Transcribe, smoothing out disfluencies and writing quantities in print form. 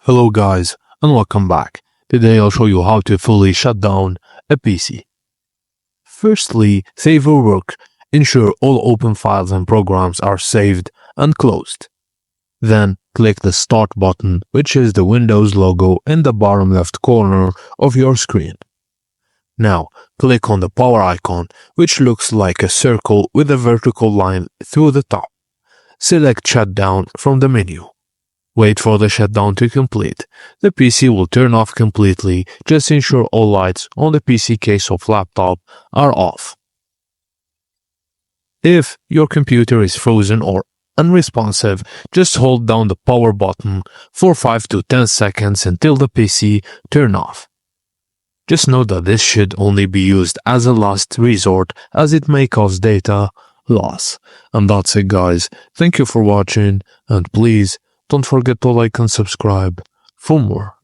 Hello guys, and welcome back. Today I'll show you how to fully shut down a PC. Firstly, save your work. Ensure all open files and programs are saved and closed. Then click the Start button, which is the Windows logo in the bottom left corner of your screen. Now, click on the power icon, which looks like a circle with a vertical line through the top. Select Shutdown from the menu. Wait for the shutdown to complete. The PC will turn off completely. Just ensure all lights on the PC case of laptop are off. If your computer is frozen or unresponsive, just hold down the power button for 5 to 10 seconds until the PC turns off. Just note that this should only be used as a last resort, as it may cause data loss. And that's it guys. Thank you for watching, and please don't forget to like and subscribe for more.